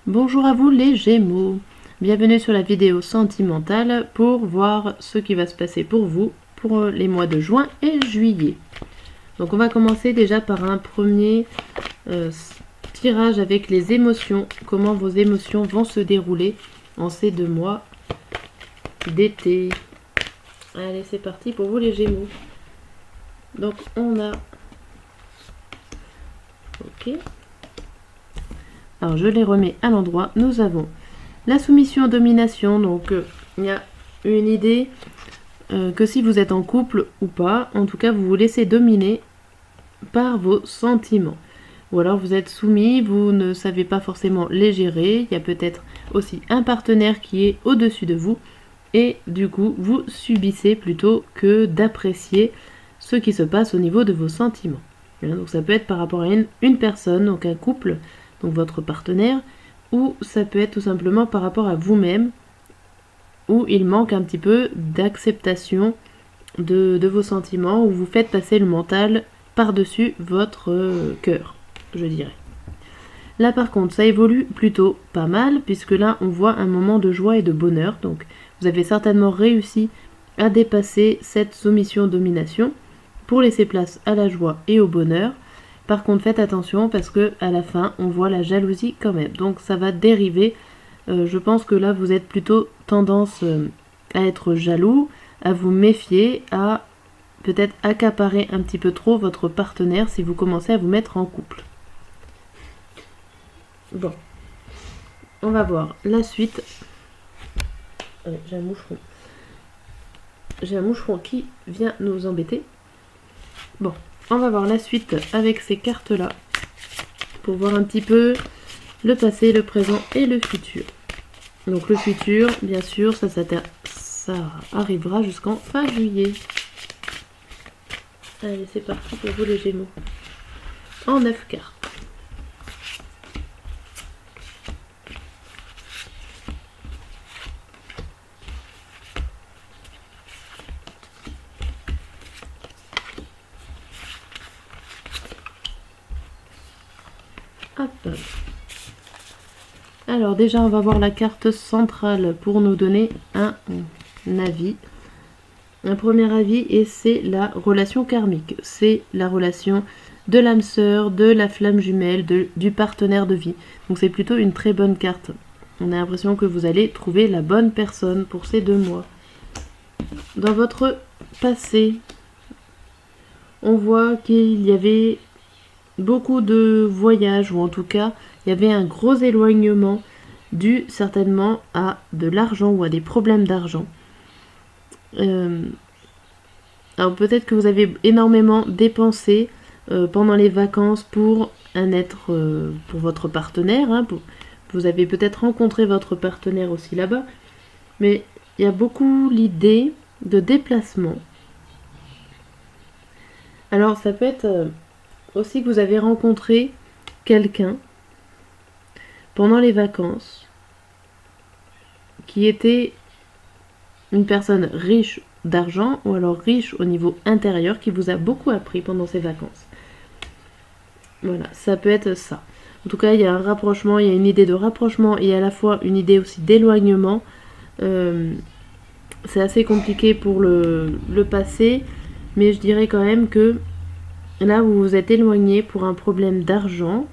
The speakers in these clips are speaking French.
Bonjour à vous les Gémeaux, bienvenue sur la vidéo sentimentale pour voir ce qui va se passer pour vous pour les mois de juin et juillet. Donc on va commencer déjà par un premier tirage avec les émotions, comment vos émotions vont se dérouler en ces 2 mois d'été. Allez, c'est parti pour vous les Gémeaux. Donc on a... Ok. Alors je les remets à l'endroit. Nous avons la soumission-domination. Donc il y a une idée que si vous êtes en couple ou pas, en tout cas vous vous laissez dominer par vos sentiments. Ou alors vous êtes soumis, vous ne savez pas forcément les gérer. Il y a peut-être aussi un partenaire qui est au-dessus de vous. Et du coup vous subissez plutôt que d'apprécier ce qui se passe au niveau de vos sentiments. Donc ça peut être par rapport à une personne, donc un couple, donc votre partenaire, ou ça peut être tout simplement par rapport à vous-même, où il manque un petit peu d'acceptation de vos sentiments, où vous faites passer le mental par-dessus votre cœur, je dirais. Là par contre, ça évolue plutôt pas mal, puisque là on voit un moment de joie et de bonheur, donc vous avez certainement réussi à dépasser cette soumission-domination pour laisser place à la joie et au bonheur. Par contre, faites attention parce que à la fin, on voit la jalousie quand même. Donc ça va dériver. Je pense que là, vous êtes plutôt tendance à être jaloux, à vous méfier, à peut-être accaparer un petit peu trop votre partenaire si vous commencez à vous mettre en couple. Bon, on va voir la suite. J'ai un moucheron. J'ai un moucheron qui vient nous embêter. Bon, on va voir la suite avec ces cartes-là pour voir un petit peu le passé, le présent et le futur. Donc le futur, bien sûr, ça arrivera jusqu'en fin juillet. Allez, c'est parti pour vous les Gémeaux. En 9 cartes. Hop. Alors déjà, on va voir la carte centrale pour nous donner un avis. Un premier avis, et c'est la relation karmique. C'est la relation de l'âme sœur, de la flamme jumelle, du partenaire de vie. Donc c'est plutôt une très bonne carte. On a l'impression que vous allez trouver la bonne personne pour ces 2 mois. Dans votre passé, on voit qu'il y avait beaucoup de voyages, ou en tout cas, il y avait un gros éloignement dû certainement à de l'argent ou à des problèmes d'argent. Alors peut-être que vous avez énormément dépensé pendant les vacances pour un être, pour votre partenaire. Vous avez peut-être rencontré votre partenaire aussi là-bas. Mais il y a beaucoup l'idée de déplacement. Alors ça peut être aussi que vous avez rencontré quelqu'un pendant les vacances qui était une personne riche d'argent ou alors riche au niveau intérieur qui vous a beaucoup appris pendant ces vacances. Voilà, ça peut être ça. En tout cas, il y a un rapprochement, il y a une idée de rapprochement et à la fois une idée aussi d'éloignement. C'est assez compliqué pour le passé, mais je dirais quand même que là, vous vous êtes éloigné pour un problème d'argent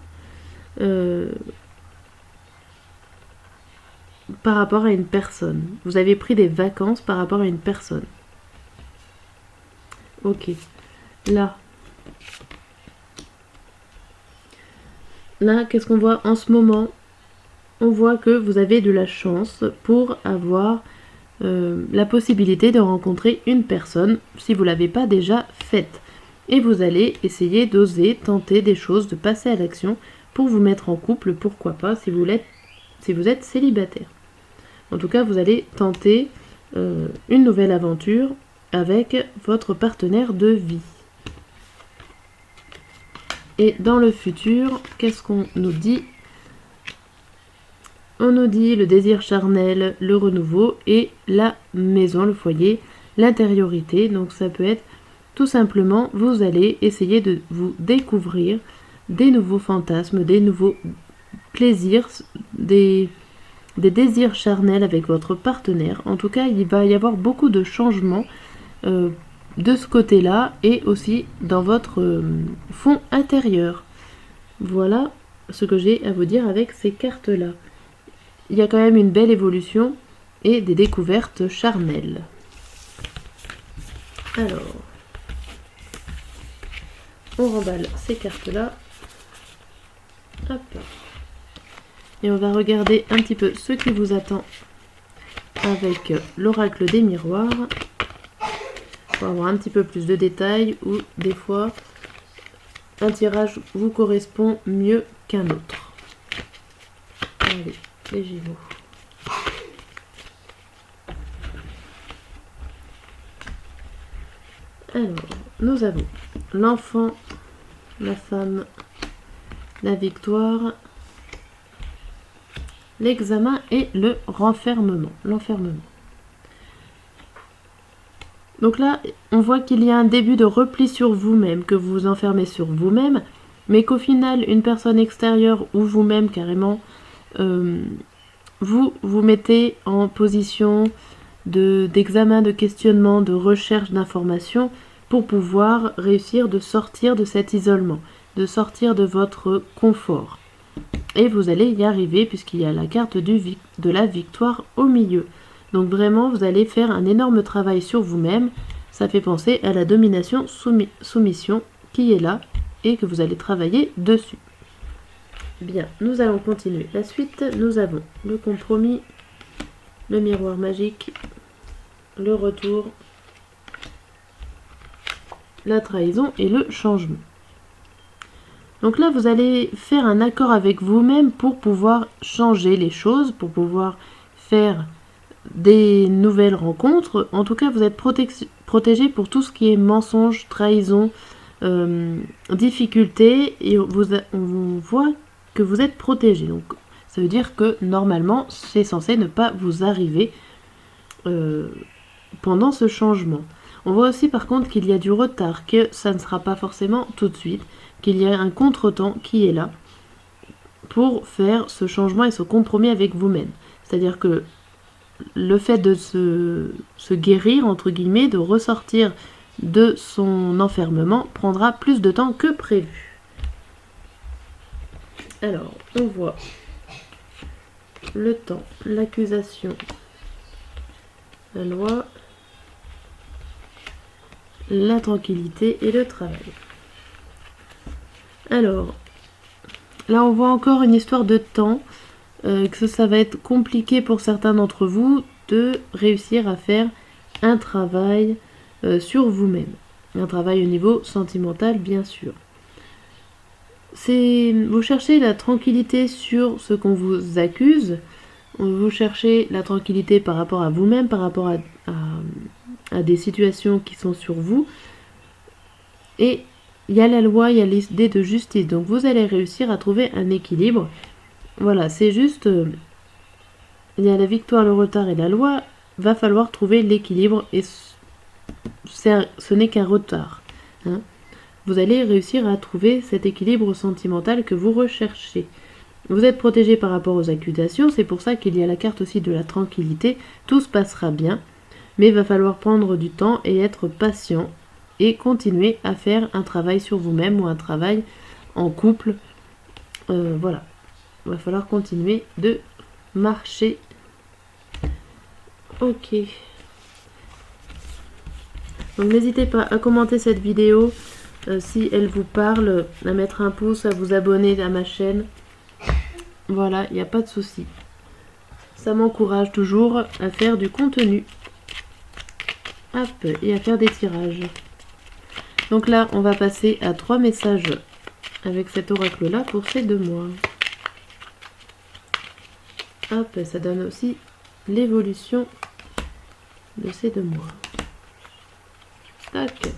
par rapport à une personne. Vous avez pris des vacances par rapport à une personne. Ok. Là, qu'est-ce qu'on voit en ce moment? On voit que vous avez de la chance pour avoir la possibilité de rencontrer une personne si vous ne l'avez pas déjà faite. Et vous allez essayer d'oser tenter des choses, de passer à l'action pour vous mettre en couple, pourquoi pas, si vous êtes célibataire. En tout cas, vous allez tenter une nouvelle aventure avec votre partenaire de vie. Et dans le futur, qu'est-ce qu'on nous dit? On nous dit le désir charnel, le renouveau et la maison, le foyer, l'intériorité. Donc ça peut être tout simplement, vous allez essayer de vous découvrir des nouveaux fantasmes, des nouveaux plaisirs, des désirs charnels avec votre partenaire. En tout cas, il va y avoir beaucoup de changements de ce côté-là et aussi dans votre fond intérieur. Voilà ce que j'ai à vous dire avec ces cartes-là. Il y a quand même une belle évolution et des découvertes charnelles. Alors, on remballe ces cartes-là. Hop. Et on va regarder un petit peu ce qui vous attend avec l'oracle des miroirs. Pour avoir un petit peu plus de détails ou des fois un tirage vous correspond mieux qu'un autre. Allez, les Gémeaux. Alors, nous avons l'enfant, la femme, la victoire, l'examen et le renfermement, l'enfermement. Donc là, on voit qu'il y a un début de repli sur vous-même, que vous vous enfermez sur vous-même, mais qu'au final, une personne extérieure ou vous-même carrément, vous vous mettez en position d'examen, de questionnement, de recherche d'informations pour pouvoir réussir de sortir de cet isolement, de sortir de votre confort. Et vous allez y arriver puisqu'il y a la carte de la victoire au milieu. Donc vraiment, vous allez faire un énorme travail sur vous-même. Ça fait penser à la domination soumission qui est là et que vous allez travailler dessus. Bien, nous allons continuer. La suite, nous avons le compromis, le miroir magique, le retour, la trahison et le changement. Donc là, vous allez faire un accord avec vous-même pour pouvoir changer les choses, pour pouvoir faire des nouvelles rencontres. En tout cas, vous êtes protégé pour tout ce qui est mensonge, trahison, difficulté, et on voit que vous êtes protégé. Donc, ça veut dire que normalement, c'est censé ne pas vous arriver pendant ce changement. On voit aussi par contre qu'il y a du retard, que ça ne sera pas forcément tout de suite, qu'il y a un contretemps qui est là pour faire ce changement et ce compromis avec vous-même. C'est-à-dire que le fait de se guérir, entre guillemets, de ressortir de son enfermement, prendra plus de temps que prévu. Alors, on voit le temps, l'accusation, la loi, la tranquillité et le travail. Alors, là on voit encore une histoire de temps, que ça va être compliqué pour certains d'entre vous de réussir à faire un travail sur vous-même. Un travail au niveau sentimental, bien sûr. Vous cherchez la tranquillité sur ce qu'on vous accuse, vous cherchez la tranquillité par rapport à vous-même, par rapport à des situations qui sont sur vous. Et il y a la loi, il y a l'idée de justice. Donc vous allez réussir à trouver un équilibre. Voilà, c'est juste... il y a la victoire, le retard et la loi. Va falloir trouver l'équilibre et ce n'est qu'un retard. Hein. Vous allez réussir à trouver cet équilibre sentimental que vous recherchez. Vous êtes protégé par rapport aux accusations, c'est pour ça qu'il y a la carte aussi de la tranquillité. Tout se passera bien, mais il va falloir prendre du temps et être patient et continuer à faire un travail sur vous-même ou un travail en couple. Voilà, il va falloir continuer de marcher. Ok. Donc n'hésitez pas à commenter cette vidéo si elle vous parle, à mettre un pouce, à vous abonner à ma chaîne. Voilà, il n'y a pas de souci. Ça m'encourage toujours à faire du contenu. Hop, et à faire des tirages. Donc là, on va passer à 3 messages avec cet oracle-là pour ces 2 mois. Hop, ça donne aussi l'évolution de ces 2 mois. Tac.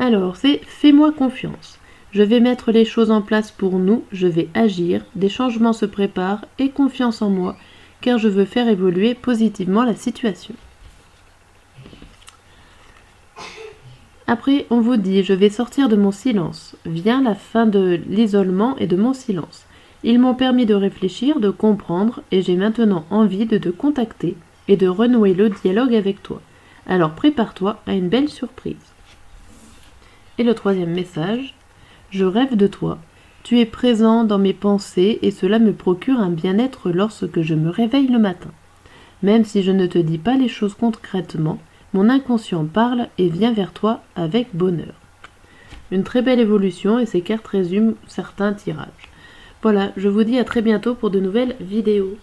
Alors, c'est « Fais-moi confiance. Je vais mettre les choses en place pour nous, je vais agir, des changements se préparent et confiance en moi, car je veux faire évoluer positivement la situation. » Après, on vous dit « Je vais sortir de mon silence ». Vient la fin de l'isolement et de mon silence. Ils m'ont permis de réfléchir, de comprendre, et j'ai maintenant envie de te contacter et de renouer le dialogue avec toi. Alors prépare-toi à une belle surprise. Et le troisième message, je rêve de toi. Tu es présent dans mes pensées et cela me procure un bien-être lorsque je me réveille le matin. Même si je ne te dis pas les choses concrètement, mon inconscient parle et vient vers toi avec bonheur. Une très belle évolution et ces cartes résument certains tirages. Voilà, je vous dis à très bientôt pour de nouvelles vidéos.